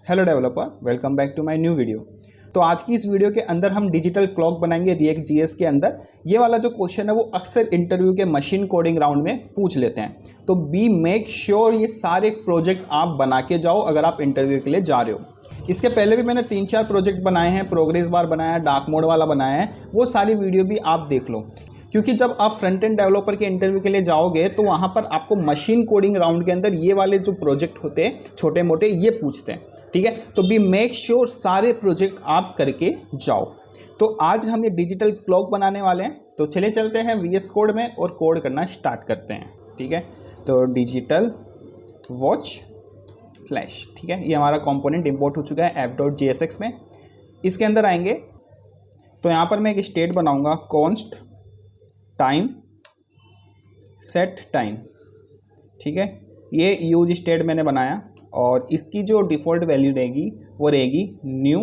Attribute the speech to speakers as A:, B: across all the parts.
A: Hello developer, welcome back to my new video. तो आज की इस वीडियो के अंदर हम डिजिटल क्लॉक बनाएंगे रिएक्ट जीएस के अंदर। ये वाला जो क्वेश्चन है वो अक्सर इंटरव्यू के मशीन कोडिंग राउंड में पूछ लेते हैं। तो बी मेक श्योर ये सारे प्रोजेक्ट आप बना के जाओ अगर आप इंटरव्यू के लिए जा रहे हो। इसके पहले भी मैंने 3-4 प्रोजेक्ट बनाए हैं, प्रोग्रेस बार बनाया है, डार्क मोड वाला बनाया है, वो सारी वीडियो भी आप देख लो। क्योंकि जब आप फ्रंट एंड डेवलपर के इंटरव्यू के लिए जाओगे तो वहाँ पर आपको मशीन कोडिंग राउंड के अंदर ये वाले जो प्रोजेक्ट होते हैं छोटे मोटे ये पूछते हैं, ठीक है। तो बी मेक श्योर सारे प्रोजेक्ट आप करके जाओ। तो आज हम ये डिजिटल क्लॉक बनाने वाले हैं। तो चले चलते हैं VS कोड में और कोड करना स्टार्ट करते हैं, ठीक है। तो डिजिटल वॉच स्लैश, ठीक है, ये हमारा कंपोनेंट इंपोर्ट हो चुका है app.jsx में। इसके अंदर आएंगे तो यहाँ पर मैं एक स्टेट बनाऊंगा कॉन्स्ट टाइम सेट टाइम, ठीक है। ये यूज स्टेट मैंने बनाया और इसकी जो डिफ़ॉल्ट वैल्यू रहेगी वो रहेगी न्यू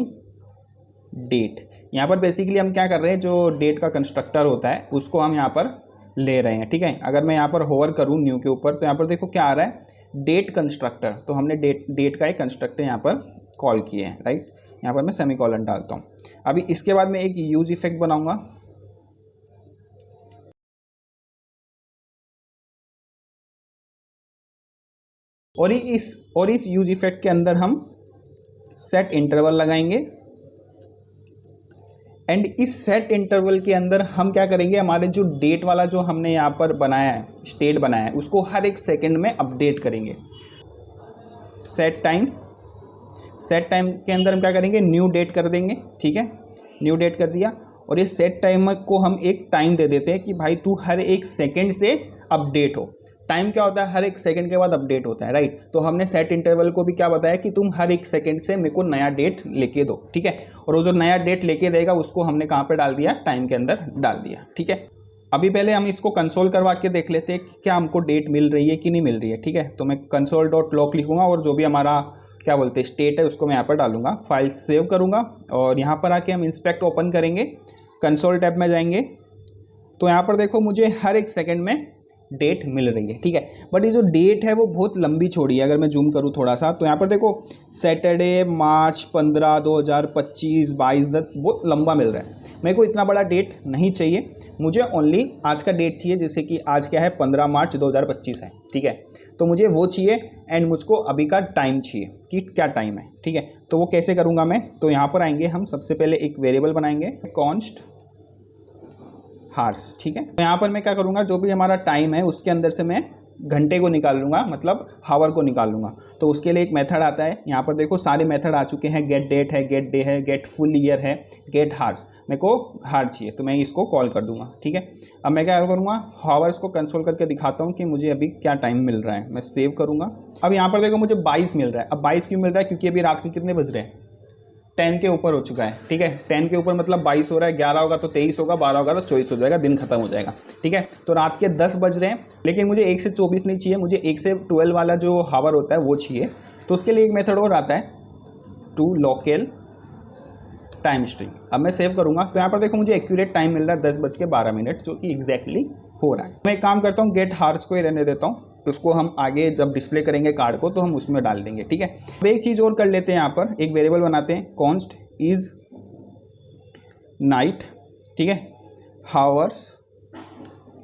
A: डेट। यहाँ पर बेसिकली हम क्या कर रहे हैं, जो डेट का कंस्ट्रक्टर होता है उसको हम यहाँ पर ले रहे हैं, ठीक है। अगर मैं यहाँ पर होवर करूँ न्यू के ऊपर तो यहाँ पर देखो क्या आ रहा है, डेट कंस्ट्रक्टर। तो हमने डेट का एक कंस्ट्रक्टर यहाँ पर कॉल किए हैं, राइट। यहाँ पर मैं सेमीकोलन डालता हूँ। अभी इसके बाद मैं एक यूज इफेक्ट बनाऊँगा। और इस यूज इफेक्ट के अंदर हम सेट इंटरवल लगाएंगे। एंड इस सेट इंटरवल के अंदर हम क्या करेंगे, हमारे जो डेट वाला जो हमने यहाँ पर बनाया है, स्टेट बनाया है, उसको हर एक सेकंड में अपडेट करेंगे। सेट टाइम के अंदर हम क्या करेंगे, न्यू डेट कर देंगे, ठीक है। न्यू डेट कर दिया और इस सेट टाइमर को हम एक टाइम दे देते हैं कि भाई तू हर एक सेकेंड से अपडेट हो। टाइम क्या होता है, हर एक सेकंड के बाद अपडेट होता है, राइट। तो हमने सेट इंटरवल को भी क्या बताया कि तुम हर एक सेकंड से मेरे को नया डेट लेके दो, ठीक है। और वो जो नया डेट लेके देगा उसको हमने कहाँ पे डाल दिया, टाइम के अंदर डाल दिया, ठीक है। अभी पहले हम इसको कंसोल करवा के देख लेते हैं कि क्या हमको डेट मिल रही है कि नहीं मिल रही है, ठीक है। तो मैं console.log लिखूंगा और जो भी हमारा क्या बोलते हैं स्टेट है उसको मैं यहाँ पर डालूंगा, फाइल सेव करूँगा और यहाँ पर आके हम इंस्पेक्ट ओपन करेंगे, कंसोल टैब में जाएंगे। तो यहाँ पर देखो मुझे हर एक सेकंड में डेट मिल रही है, ठीक है। बट ये जो डेट है वो बहुत लंबी छोड़ी है। अगर मैं जूम करूँ थोड़ा सा तो यहाँ पर देखो सैटरडे मार्च 15 2025 22 10 बहुत लंबा मिल रहा है। मेरे को इतना बड़ा डेट नहीं चाहिए, मुझे ओनली आज का डेट चाहिए। जैसे कि आज क्या है, 15 मार्च 2025 है, ठीक है। तो मुझे वो चाहिए एंड मुझको अभी का टाइम चाहिए कि क्या टाइम है, ठीक है। तो वो कैसे करूँगा मैं, तो यहाँ पर आएंगे हम, सबसे पहले एक वेरिएबल बनाएंगे कॉन्स्ट हार्स, ठीक है। तो यहाँ पर मैं क्या करूँगा, जो भी हमारा टाइम है उसके अंदर से मैं घंटे को निकाल लूँगा, मतलब हावर को निकाल लूँगा। तो उसके लिए एक मेथड आता है, यहाँ पर देखो सारे मेथड आ चुके हैं। गेट डेट है, गेट डे है, गेट फुल ईयर है, गेट हार्स। मेरे को हार चाहिए तो मैं इसको कॉल कर दूँगा, ठीक है। अब मैं क्या करूँगा, हावर्स को कंसोल करके दिखाता हूँ कि मुझे अभी क्या टाइम मिल रहा है। मैं सेव करूँगा। अब यहाँ पर देखो मुझे 22 मिल रहा है। अब 22 क्यों मिल रहा है, क्योंकि अभी रात के कितने बज रहे हैं, 10 के ऊपर हो चुका है, ठीक है। 10 के ऊपर मतलब 22 हो रहा है, 11 होगा तो 23 होगा, 12 होगा तो 24 हो जाएगा, दिन खत्म हो जाएगा, ठीक है। तो रात के 10 बज रहे हैं, लेकिन मुझे 1 से 24 नहीं चाहिए, मुझे 1 से 12 वाला जो हावर होता है वो चाहिए। तो उसके लिए एक मेथड और आता है, टू लोकल टाइम स्ट्रिंग। अब मैं सेव करूँगा तो यहाँ पर देखो मुझे एक्यूरेट टाइम मिल रहा है 10:12, जो कि एग्जैक्टली हो रहा है। मैं एक काम करता हूँ, गेट हार्स को ही रहने देता हूँ, उसको हम आगे जब डिस्प्ले करेंगे कार्ड को तो हम उसमें डाल देंगे, ठीक है। अब एक चीज़ और कर लेते हैं, यहाँ पर एक वेरिएबल बनाते हैं, कॉन्स्ट इज नाइट, ठीक है। हावर्स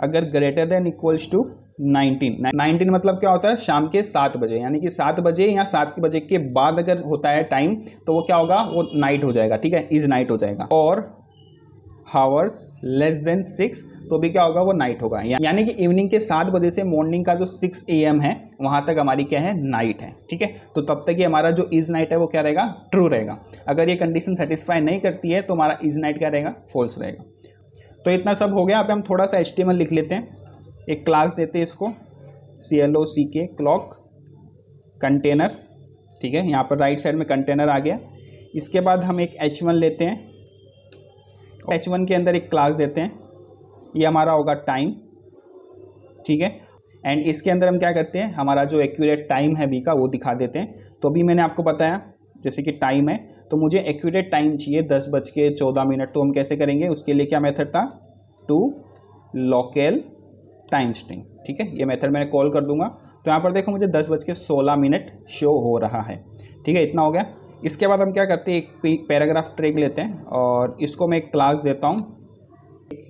A: अगर ग्रेटर देन इक्वल्स टू 19 मतलब क्या होता है, शाम के 7 बजे, यानी कि 7 बजे या 7 बजे के बाद अगर होता है टाइम तो वो क्या होगा, वो नाइट हो जाएगा, ठीक है, इज नाइट हो जाएगा। और हावर्स लेस देन 6 तो भी क्या होगा, वो नाइट होगा। यानी कि इवनिंग के 7 बजे से मॉर्निंग का जो 6 AM है वहाँ तक हमारी क्या है, नाइट है, ठीक है। तो तब तक ये हमारा जो इज नाइट है वो क्या रहेगा, ट्रू रहेगा। अगर ये कंडीशन सेटिस्फाई नहीं करती है तो हमारा इज नाइट क्या रहेगा, फॉल्स रहेगा। तो इतना सब हो गया। अब हम थोड़ा सा HTML लिख लेते हैं, एक क्लास देते हैं इसको, CLOCK क्लॉक कंटेनर, ठीक है। यहाँ पर राइट साइड में कंटेनर आ गया। इसके बाद हम एक H1 लेते हैं, H1 के अंदर एक क्लास देते हैं, ये हमारा होगा टाइम, ठीक है। एंड इसके अंदर हम क्या करते हैं, हमारा जो एक्यूरेट टाइम है बी का वो दिखा देते हैं। तो अभी मैंने आपको बताया जैसे कि टाइम है तो मुझे एक्यूरेट टाइम चाहिए 10:14। तो हम कैसे करेंगे, उसके लिए क्या मेथड था, टू लोकल टाइम स्ट्रिंग, ठीक है। ये मेथड मैंने कॉल कर दूंगा। तो यहाँ पर देखो मुझे 10:16 शो हो रहा है, ठीक है। इतना हो गया। इसके बाद हम क्या करते हैं, एक पैराग्राफ ट्रैक लेते हैं और इसको मैं एक क्लास देता हूँ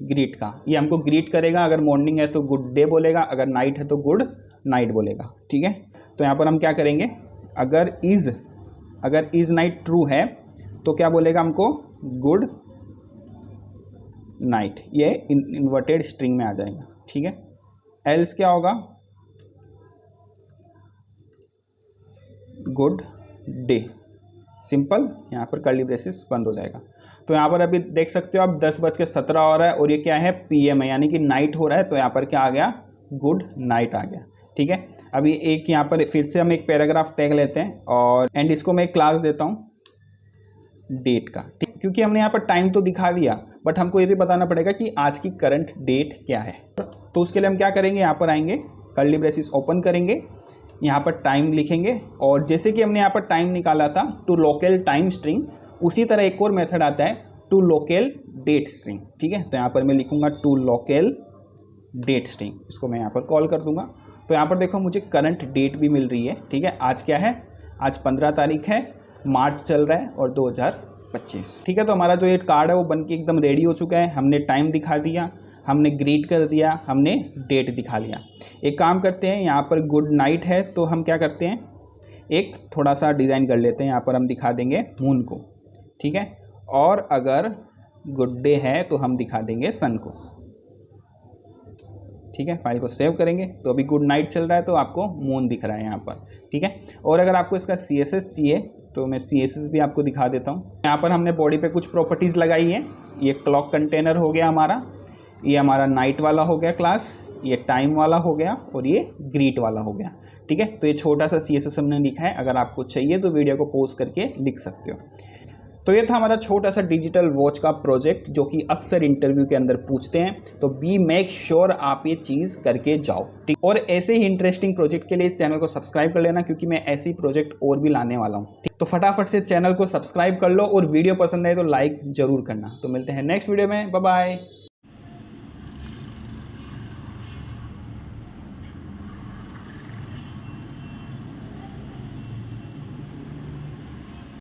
A: ग्रीट का। ये हमको ग्रीट करेगा, अगर मॉर्निंग है तो गुड डे बोलेगा, अगर नाइट है तो गुड नाइट बोलेगा। ठीक है, तो यहाँ पर हम क्या करेंगे, अगर इज़ नाइट ट्रू है तो क्या बोलेगा हमको, गुड नाइट। ये इन्वर्टेड स्ट्रिंग में आ जाएगा। ठीक है, एल्स क्या होगा, गुड डे। सिंपल, यहाँ पर कर्ली ब्रेसेस बंद हो जाएगा। तो यहाँ पर अभी देख सकते हो आप 10:17 हो रहा है और ये क्या है, PM है, यानी कि नाइट हो रहा है। तो यहाँ पर क्या आ गया, गुड नाइट आ गया। ठीक है, अभी एक यहाँ पर फिर से हम एक पैराग्राफ टैग लेते हैं और एंड इसको मैं एक क्लास देता हूँ डेट का। ठीक, क्योंकि हमने यहाँ पर टाइम तो दिखा दिया, बट हमको ये भी बताना पड़ेगा कि आज की करंट डेट क्या है। तो उसके लिए हम क्या करेंगे, यहाँ पर आएंगे, कर्ली ब्रेसेस ओपन करेंगे, यहाँ पर टाइम लिखेंगे और जैसे कि हमने यहाँ पर टाइम निकाला था टू लोकल टाइम स्ट्रिंग, उसी तरह एक और मेथड आता है टू लोकल डेट स्ट्रिंग। ठीक है, तो यहाँ पर मैं लिखूँगा टू लोकल डेट स्ट्रिंग, इसको मैं यहाँ पर कॉल कर दूंगा। तो यहाँ पर देखो मुझे करंट डेट भी मिल रही है। ठीक है, आज क्या है, आज 15 तारीख है, मार्च चल रहा है और 2025। ठीक है, तो हमारा जो ये कार्ड है वो बन के एकदम रेडी हो चुका है। हमने टाइम दिखा दिया, हमने ग्रीट कर दिया, हमने डेट दिखा लिया। एक काम करते हैं, यहाँ पर गुड नाइट है तो हम क्या करते हैं, एक थोड़ा सा डिज़ाइन कर लेते हैं। यहाँ पर हम दिखा देंगे मून को। ठीक है, और अगर गुड डे है तो हम दिखा देंगे सन को। ठीक है, फाइल को सेव करेंगे तो अभी गुड नाइट चल रहा है तो आपको मून दिख रहा है यहाँ पर। ठीक है, और अगर आपको इसका CSS चाहिए तो मैं CSS भी आपको दिखा देता हूँ। यहाँ पर हमने बॉडी पे कुछ प्रॉपर्टीज़ लगाई हैं। ये क्लॉक कंटेनर हो गया हमारा, ये हमारा नाइट वाला हो गया क्लास, ये टाइम वाला हो गया और ये ग्रीट वाला हो गया। ठीक है, तो ये छोटा सा CSS हमने लिखा है। अगर आपको चाहिए तो वीडियो को पॉज करके लिख सकते हो। तो ये था हमारा छोटा सा डिजिटल वॉच का प्रोजेक्ट जो कि अक्सर इंटरव्यू के अंदर पूछते हैं। तो बी मेक श्योर आप ये चीज़ करके जाओ। ठीक, और ऐसे ही इंटरेस्टिंग प्रोजेक्ट के लिए इस चैनल को सब्सक्राइब कर लेना, क्योंकि मैं ऐसे ही प्रोजेक्ट और भी लाने वाला हूँ। ठीक, तो फटाफट से चैनल को सब्सक्राइब कर लो और वीडियो पसंद आए तो लाइक जरूर करना। तो मिलते हैं नेक्स्ट वीडियो में, बाय बाय।